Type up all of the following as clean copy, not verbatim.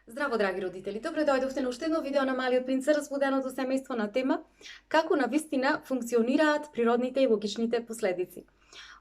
Здраво, драги родители! Добре дојдовте на уште едно видео на Малиот принц за разбуденото семејство на тема како навистина функционираат природните и логичните последици.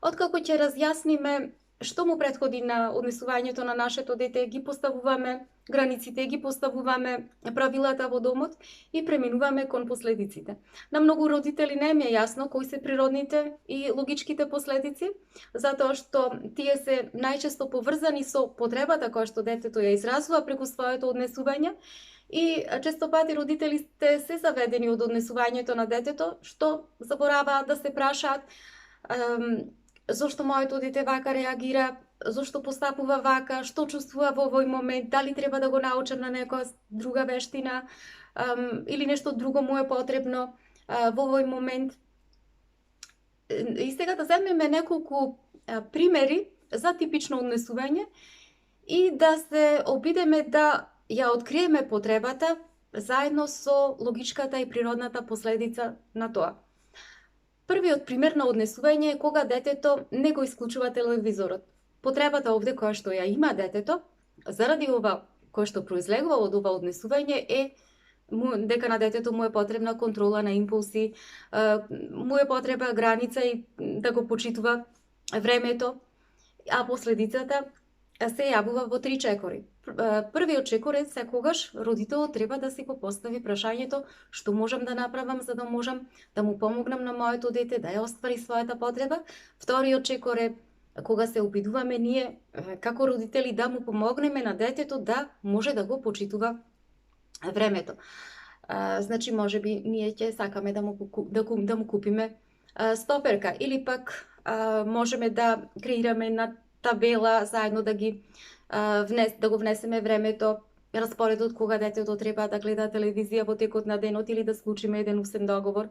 Откако ќе разјасниме што му претходи на однесувањето на нашето дете, ги поставуваме границите, ги поставуваме правилата во домот и преминуваме кон последиците. На многу родители не им е јасно кои се природните и логичките последици, затоа што тие се најчесто поврзани со потребата која што детето ја изразува преку своето однесување и често пати родителите се заведени од однесувањето на детето, што забораваат да се прашаат зошто моето дете вака реагира, зошто постапува вака, што чувствува во овој момент, дали треба да го научам на некоја друга вештина или нешто друго му е потребно во овој момент. И сега да земеме неколку примери за типично однесување и да се обидеме да ја откриеме потребата заедно со логичката и природната последица на тоа. Првиот пример на однесување е кога детето не го исклучува телевизорот. Потребата овде која што ја има детето, заради ова која што произлегува од ова однесување е дека на детето му е потребна контрола на импулси, му е потреба граница и да го почитува времето, а последицата се јавува во 3 чекори. Првиот чекор е секогаш родителот треба да си го постави прашањето што можам да направам за да можам да му помогнам на моето дете да ја оствари својата потреба. Вториот чекор е кога се обидуваме ние како родители да му помогнеме на детето да може да го почитува времето. Значи можеби ние ќе сакаме да му купиме стоперка или пак можеме да креираме на табела заедно да го внесеме времето, распоредот кога детето треба да гледа телевизија во текот на денот или да склучиме еден усен договор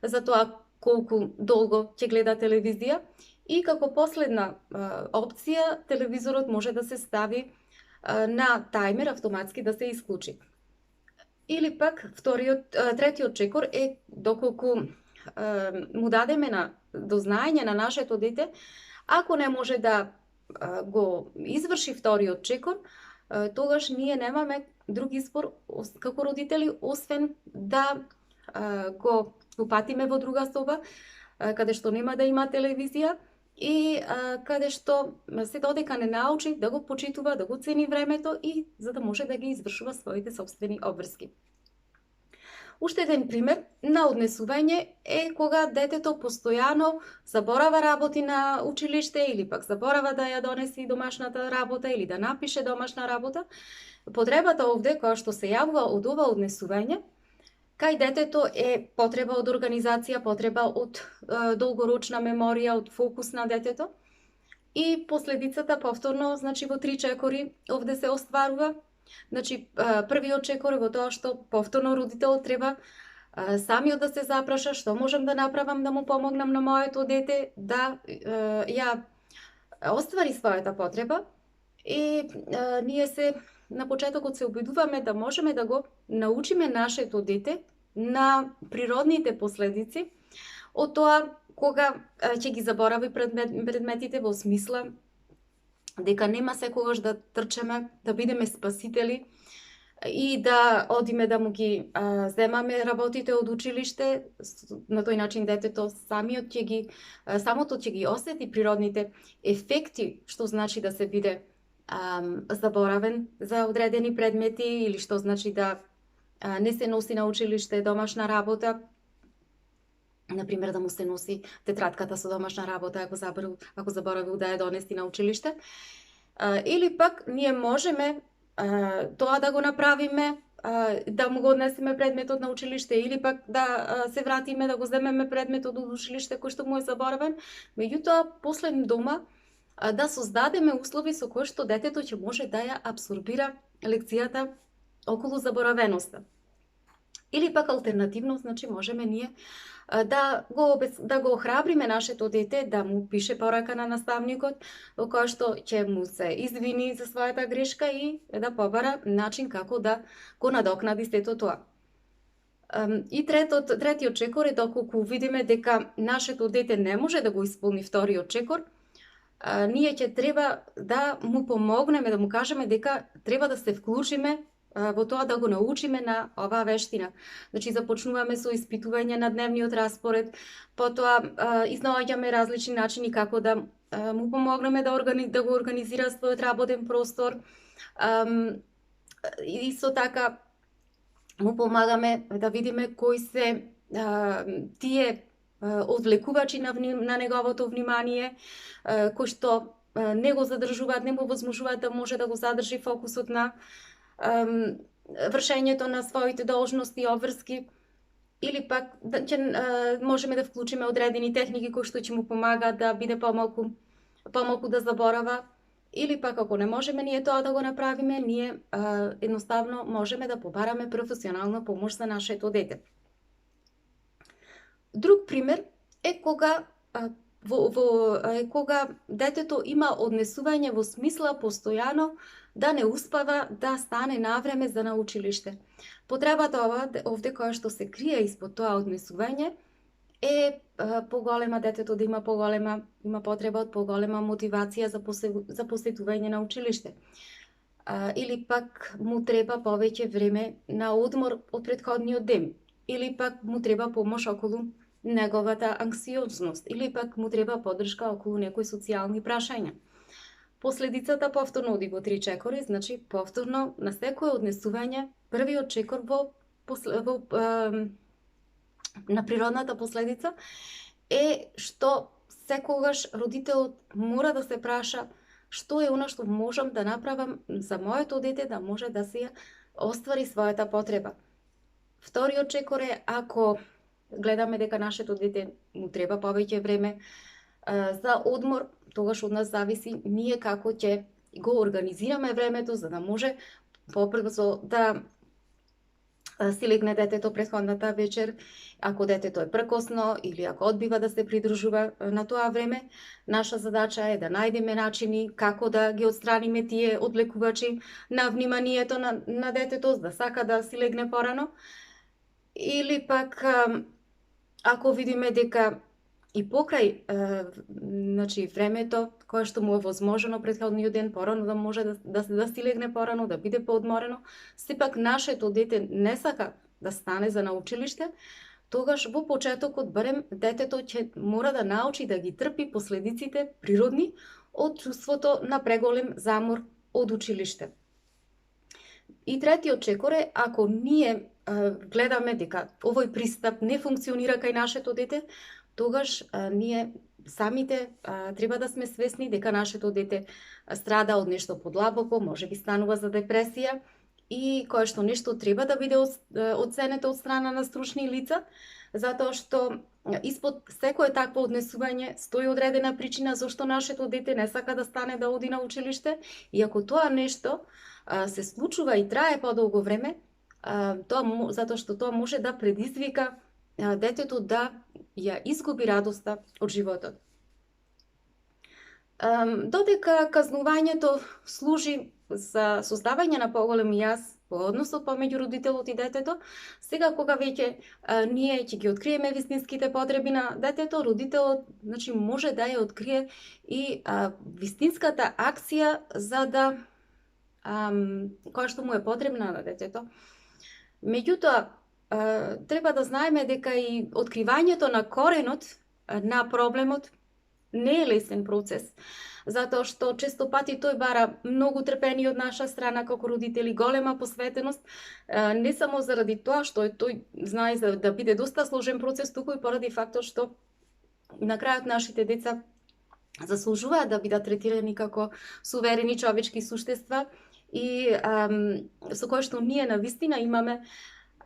за тоа колку долго ќе гледа телевизија. И како последна опција, телевизорот може да се стави на тајмер, автоматски да се исклучи. Или пак третиот чекор е доколку му дадеме до знаење на нашето дете, ако не може да го изврши вториот чекор, тогаш ние немаме друг избор како родители, освен да го упатиме во друга соба, каде што нема да има телевизија и каде што се додека не научи да го почитува, да го цени времето и за да може да ги извршува своите собствени обврски. Уште еден пример на однесување е кога детето постојано заборава работи на училиште или пак заборава да ја донеси домашната работа или да напише домашна работа. Потребата овде која што се јавува од ова однесување кај детето е потреба од организација, потреба од долгорочна меморија, од фокус на детето и последицата повторно, значи во 3 чекори овде се остварува. Значи, првиот чекор е во тоа што повторно родителот треба самиот да се запраша што можам да направам да му помогнам на моето дете да ја оствари својата потреба и ние на почетокот се обидуваме да можеме да го научиме нашето дете на природните последици од тоа кога ќе ги заборави предметите во смисла дека нема секогаш да трчаме, да бидеме спасители и да одиме да му ги земаме работите од училиште. На тој начин детето самото ќе ги осети природните ефекти, што значи да се биде заборавен за одредени предмети или што значи да не се носи на училиште домашна работа. Например, да му се носи тетратката со домашна работа ако заборавил да ја донеси на училиште. Или пак ние можеме тоа да го направиме, да му го однесеме предметот на училиште или пак да се вратиме да го земеме предметот од училиште кој што му е заборавен. Меѓутоа, после дома да создадеме услови со кои што детето ќе може да ја абсорбира лекцијата околу заборавеноста. Или пак алтернативно, значи можеме ние да го охрабриме нашето дете да му пише порака на наставникот во која што ќе му се извини за својата грешка и да побара начин како да го надокнади сето тоа. И третиот чекор е доколку видиме дека нашето дете не може да го исполни вториот чекор, ние ќе треба да му помогнеме, да му кажеме дека треба да се вклучиме во тоа да го научиме на оваа вештина. Значи, започнуваме со испитување на дневниот распоред, потоа изнаоѓаме различни начини како да му помогнеме да го организира својот работен простор. Исто така му помагаме да видиме кои се тие одвлекувачи на неговото внимание, кои што не го задржуваат, не му возможуваат да може да го задржи фокусот на вршењето на своите должности и обврски, или пак можеме да вклучиме одредени техники кои што ќе му помагаат да биде помалку да заборава, или пак ако не можеме ние тоа да го направиме, ние едноставно можеме да побараме професионална помош за нашето дете. Друг пример е кога кога детето има однесување во смисла постојано да не успава да стане навреме за на училиште. Потребата овде која што се крие испод тоа однесување е поголема, детето да има потреба од поголема мотивација за посетување на училиште. Или пак му треба повеќе време на одмор од претходниот ден, или пак му треба помош околу неговата анксиозност, или пак му треба поддршка околу некои социјални прашања. Последицата повторно оди во 3 чекори, значи повторно на секое однесување, првиот чекор на природната последица е што секогаш родителот мора да се праша што е она што можам да направам за моето дете да може да се оствари својата потреба. Вториот чекор е ако гледаме дека нашето дете му треба повеќе време за одмор, тогаш од нас зависи ние како ќе го организираме времето за да може попрбрзо да си легне детето претходната вечер, ако детето е прекосно или ако одбива да се придржува на тоа време. Наша задача е да најдеме начини како да ги отстраниме тие одвлекувачи на вниманието на детето, да сака да си легне порано. Или пак ако видиме дека и покрај значи времето кое што му е возможно претходниот ден порано да може да си легне порано, да биде поодморено, сепак нашето дете не сака да стане за на училиште, тогаш во почетокот барем детето ќе мора да научи да ги трпи последиците природни од чувството на преголем замор од училиште. И третиот чекор е ако ние гледаме дека овој пристап не функционира кај нашето дете, тогаш ние самите треба да сме свесни дека нашето дете страда од нешто подлабоко, можеби станува за депресија и кое што нешто треба да биде оценето од страна на стручни лица, затоа што испод секое такво однесување стои одредена причина зашто нашето дете не сака да стане да оди на училиште, и ако тоа нешто се случува и трае подолго време, затоа што тоа може да предизвика детето да ја изгуби радоста од животот. Додека казнувањето служи за создавање на поголем јас во односот помеѓу родителот и детето, сега кога веќе ние ќе ги откриеме вистинските потреби на детето, родителот значи може да ја открие и вистинската акција за да која што му е потребна на детето. Меѓутоа, треба да знаеме дека и откривањето на коренот на проблемот не е лесен процес, затоа што често пати тој бара многу трпение од наша страна како родители, голема посветеност, не само заради тоа што тој знае да биде доста сложен процес, туку и поради фактот што на крајот нашите деца заслужуваат да бидат третирани како суверени човечки суштества и со кој што ние навистина имаме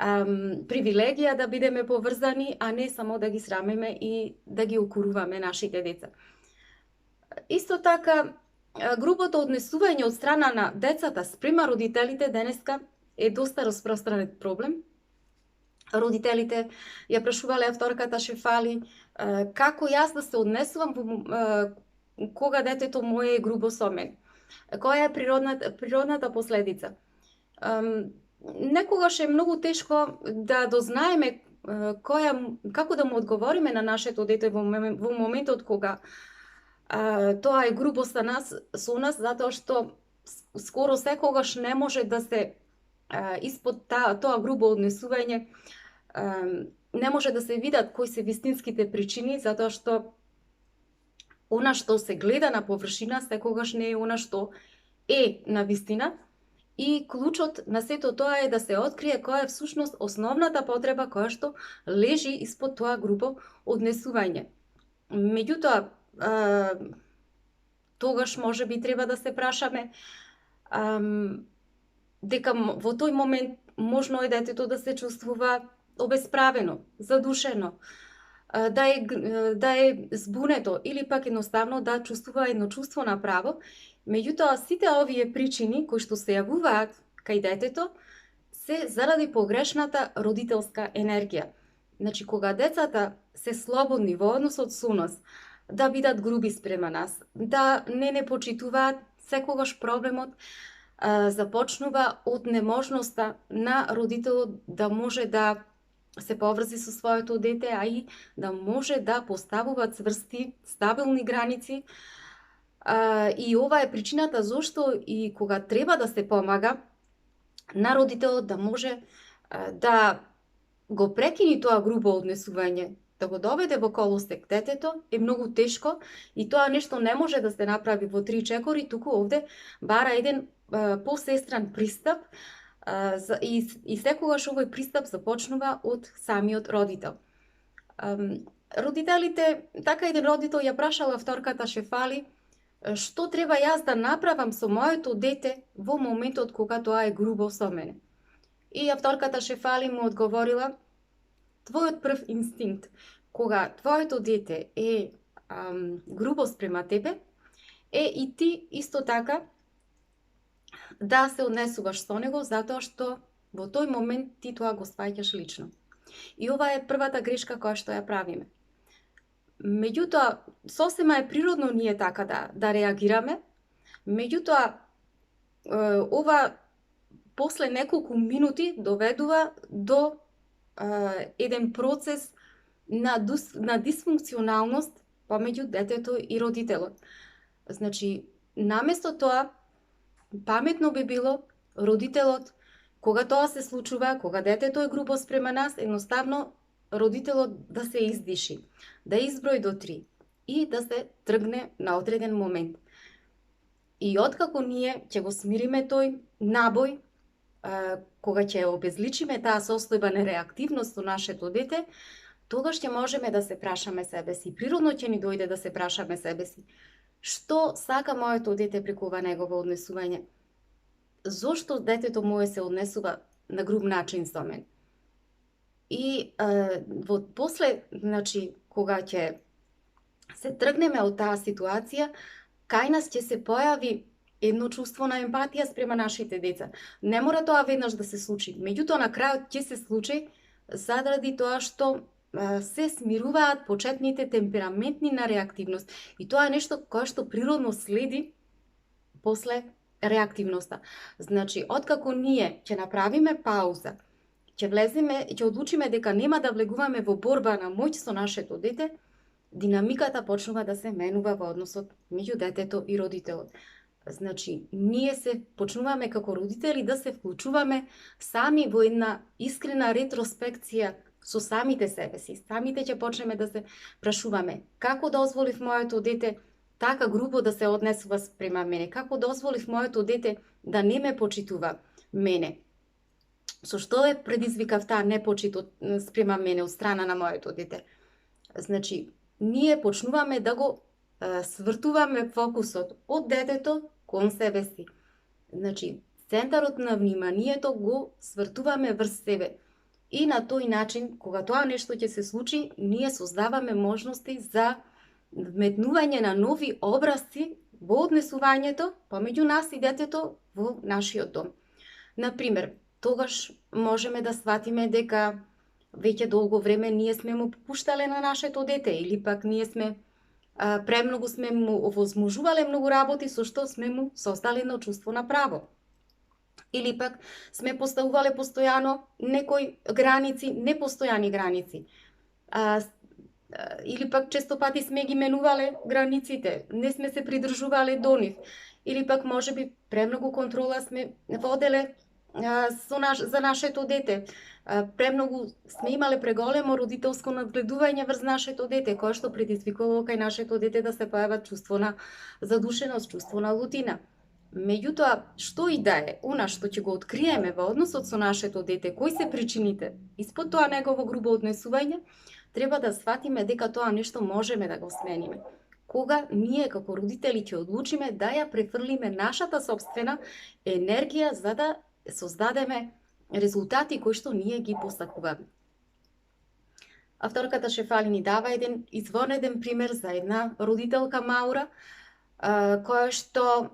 привилегија да бидеме поврзани, а не само да ги срамиме и да ги укоруваме нашите деца. Исто така, грубото однесување од страна на децата спрема родителите денеска е доста распространет проблем. Родителите ја прашувале авторката Шефали како јас да се однесувам кога детето моје е грубо со мен. Која е природната последица? Некогаш е многу тешко да дознаеме како да му одговориме на нашето дете во моментот кога тоа е грубо со нас, затоа што скоро секогаш не може да се испод тоа грубо однесување не може да се видат кои се вистинските причини, затоа што она што се гледа на површина секогаш не е она што е на вистина. И клучот на сето тоа е да се открие која е всушност основната потреба која што лежи испод тоа грубо однесување. Меѓутоа, тогаш може би треба да се прашаме дека во тој момент можно е детето да се чувствува обесправено, задушено, да е збунето или пак едноставно да чувствува едно чувство на право. Меѓутоа, сите овие причини кои што се јавуваат кај детето се заради погрешната родителска енергија. Значи, кога децата се слободни во односот со нас, да бидат груби спрема нас, да не почитуваат, секогаш проблемот започнува од неможноста на родителот да може да се поврзи со своето дете, а и да може да поставува цврсти, стабилни граници. И ова е причината зошто и кога треба да се помага на родителот да може да го прекини тоа грубо однесување, да го доведе во колосек детето, е многу тешко и тоа нешто не може да се направи во 3 чекори, туку овде бара еден посестран пристап и секогаш овој пристап започнува од самиот родител. Родителите, така еден родител ја прашала вторката Шефали, што треба јас да направам со моето дете во моментот кога тоа е грубо со мене. И ја вторката Шефали му одговорила, твојот прв инстинкт, кога твоето дете е грубо спрема тебе, е и ти исто така да се однесуваш со него, затоа што во тој момент ти тоа го сваќаш лично. И ова е првата грешка која што ја правиме. Меѓутоа, сосема е природно ние така да реагираме, меѓутоа, ова после неколку минути доведува до еден процес на дисфункционалност помеѓу детето и родителот. Значи, наместо тоа, паметно би било родителот, кога тоа се случува, кога детето е грубо спрема нас, едноставно родителот да се издиши, да изброи до 3 и да се тргне на одреден момент. И откако ние ќе го смириме тој набој, кога ќе обезличиме таа состојба на реактивност со нашето дете, тогаш ќе можеме да се прашаме себе си. Природно ќе ни дојде да се прашаме себе си. Што сака моето дете преку ова негово однесување? Зошто детето мое се однесува на груб начин со мен? И после, значи, кога ќе се тргнеме од таа ситуација, кај нас ќе се појави едно чувство на емпатија спрема нашите деца. Не мора тоа веднаш да се случи, меѓутоа на крајот ќе се случи заради тоа што се смируваат почетните темпераментни на реактивност. И тоа е нешто кое што природно следи после реактивноста. Значи, откако ние ќе направиме пауза, ќе одлучиме дека нема да влегуваме во борба на моќ со нашето дете, динамиката почнува да се менува во односот меѓу детето и родителот. Значи, ние се почнуваме како родители да се вклучуваме сами во една искрена ретроспекција со самите себе си. Самите ќе почнеме да се прашуваме како дозволив моето дете така грубо да се однесува спрема мене, како дозволив моето дете да не ме почитува мене. Со што е предизвикав таа непочит спрема мене од страна на моето дете? Значи, ние почнуваме да го свртуваме фокусот од детето кон себе си. Значи, центарот на вниманието го свртуваме врз себе. И на тој начин, кога тоа нешто ќе се случи, ние создаваме можности за вметнување на нови образци во однесувањето помеѓу нас и детето во нашиот дом. Например, тогаш можеме да сватиме дека веќе долго време ние сме му попуштале на нашето дете или пак ние сме премногу сме му овозможувале многу работи со што сме му создале едно чувство на право. Или пак сме поставувале постојано некои граници, непостојани граници. Или пак често пати сме ги менувале границите, не сме се придржувале до нив. Или пак можеби премногу контрола сме воделе за нашето дете. Премногу сме имале преголемо родителско надгледување врз нашето дете, кое што предизвикувало кај нашето дете да се појават чувство на задушеност, чувство на лутина. Меѓутоа, што и да е, она што ќе го откриеме во односот со нашето дете, кои се причините, испод тоа негово грубо однесување, треба да сватиме дека тоа нешто можеме да го смениме. Кога ние како родители ќе одлучиме да ја префрлиме нашата собствена енергија за да создадеме резултати кои што ние ги постакуваме. Авторката Шефали ни дава еден извонеден пример за една родителка Маура, која што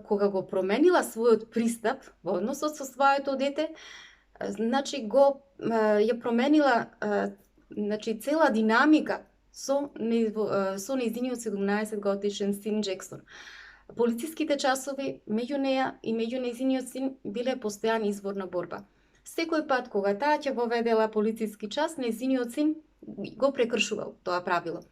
кога го променила својот пристап во односот со своето дете, значи ја променила цела динамика со нејзиниот 17 годишен син Джексон. Полициските часови меѓу неа и меѓу нејзиниот син биле постојан извор на борба. Секој пат кога таа ќе воведела полициски час, нејзиниот син го прекршувал тоа правило.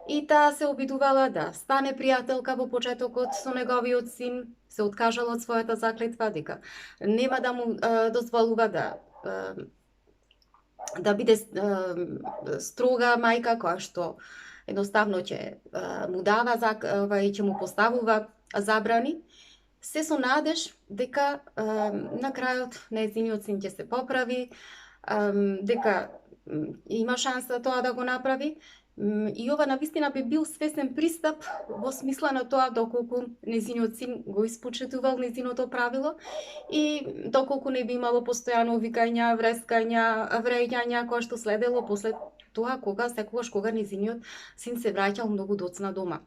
И таа се обидувала да стане пријателка во почетокот со неговиот син, се откажала од својата заклетва дека нема да му дозволува да биде строга мајка која што едноставно ќе му дава и ќе му поставува забрани, се со надеж дека на крајот нејзиниот син ќе се поправи, дека има шанса тоа да го направи. И ова навистина би бил свесен пристап во смисла на тоа доколку нејзиниот син го испочитувал нејзиното правило и доколку не би имало постојано викања, врескања, вреѓања кои што следело после тоа секогаш кога нејзиниот син се враќал многу доцна дома.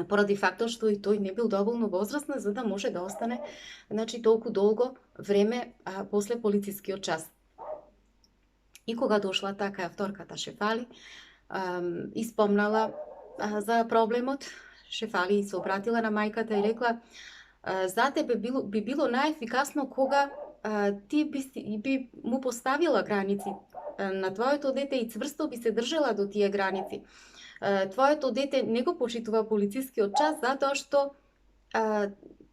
Поради фактот што и тој не бил доволно возрастен за да може да остане толку долго време после полицискиот час. И кога дошла така авторката Шефали, испомнала за проблемот, Шефали се обратила на мајката и рекла: за тебе би било најефикасно кога ти би му поставила граници на твоето дете и цврсто би се држала до тие граници. Твоето дете не го почитува полицискиот час затоа што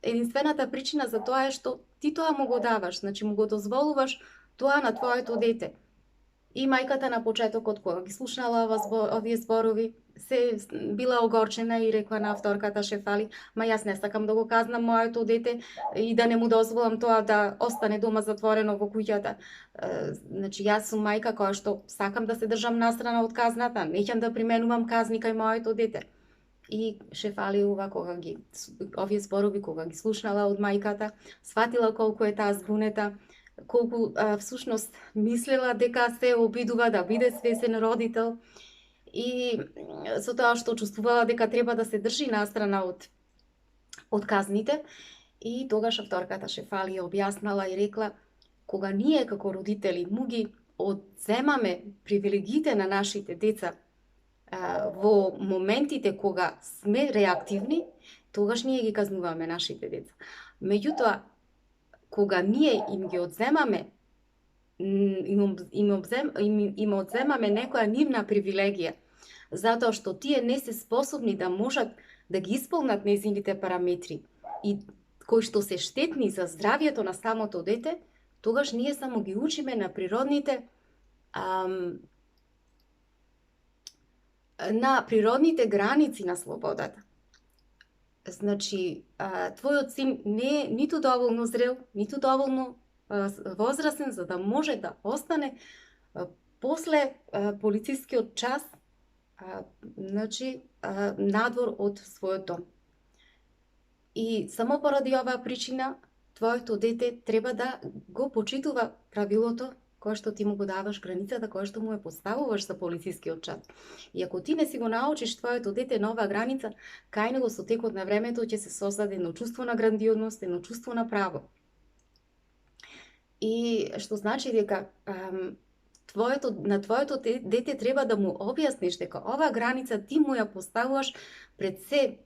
единствената причина за тоа е што ти тоа му го даваш, значи му го дозволуваш тоа на твоето дете. И мајката на почетокот кога ги слушнала овие зборови, се била огорчена и рекла на авторката Шефали: ма јас не сакам да го казнам моето дете и да не му дозволам тоа да остане дома затворено во куќата. Значи јас сум мајка која што сакам да се држам настрана од казната, неќам да применувам казни кај моето дете. И Шефали овие зборови кога ги слушнала од мајката, сватила колку е таа збунета, колку всушност мислела дека се обидува да биде свесен родител и со тоа што чувствувала дека треба да се држи настрана од казните. И тогаш авторката Шефали ја објаснала и рекла: кога ние како родители му ги одземаме привилегиите на нашите деца во моментите кога сме реактивни, тогаш ние ги казнуваме нашите деца. Меѓутоа, кога ние им ги одземаме, им одземаме некоја нивна привилегија, затоа што тие не се способни да можат да ги исполнат нејзините параметри и кои што се штетни за здравјето на самото дете, тогаш ние само ги учиме на природните граници на слободата. Значи, твојот син не е ниту доволно зрел, ниту доволно возрастен за да може да остане после полицискиот час надвор од својот дом. И само поради оваа причина твоето дете треба да го почитува правилото кое што ти му го даваш, границата која што му ја поставуваш за полицискиот час. И ако ти не си го научиш твоето дете на оваа граница, кај него со текот на времето ќе се создаде едно чувство на грандиозност, едно чувство на право. И што значи дека на твоето дете треба да му објасниш дека оваа граница ти му ја поставуваш пред се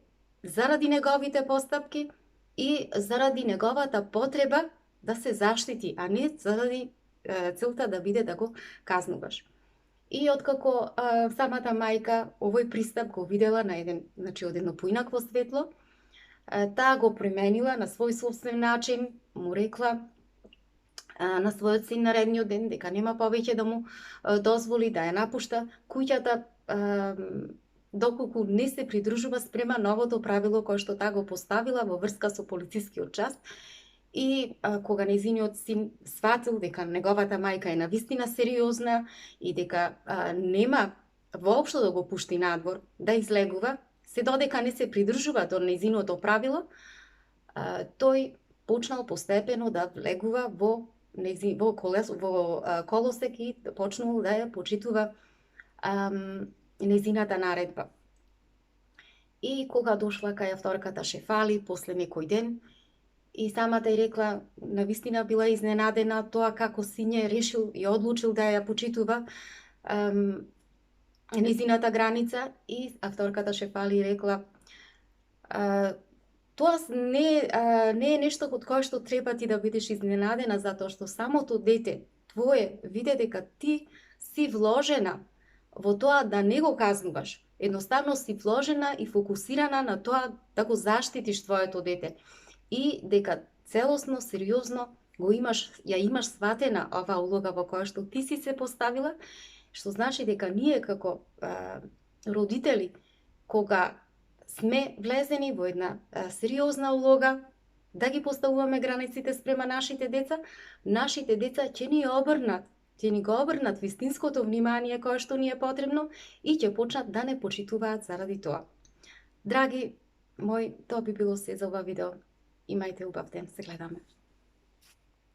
заради неговите постапки и заради неговата потреба да се заштити, а не заради целта да биде да го казнуваш. И откако самата мајка овој пристап го видела на од едно поинакво светло, таа го применила на свој собствен начин, му рекла: на својот син наредниот ден, дека нема повеќе да му дозволи да ја напушта куќата, доколку не се придружува спрема новото правило кое што таа го поставила во врска со полицискиот час. И кога нејзиниот син сватил дека неговата мајка е навистина сериозна и дека нема воопшто да го пушти надвор, да излегува, се додека не се придржува до нејзиното правило, тој почнал постепено да влегува во колосек и почнал да ја почитува нејзината наредба. И кога дошла кај вторката Шефали после некој ден, и самата ја рекла, навистина била изненадена тоа како сиње решил и одлучил да ја почитува нејзината граница, и вторката Шефали рекла, тоа не е нешто од кое што треба ти да бидеш изненадена, затоа што самото дете твое виде дека ти си вложена во тоа да не го казнуваш. Едноставно си вложена и фокусирана на тоа да го заштитиш твоето дете. И дека целосно, сериозно ја имаш сватена оваа улога во која што ти си се поставила, што значи дека ние како родители, кога сме влезени во една сериозна улога да ги поставуваме границите спрема нашите деца ќе ни го обрнат вистинското внимание кое што ни е потребно и ќе почнат да не почитуваат заради тоа. Драги мои, тоа би било се за ова видео. Имајте убав ден, се гледаме.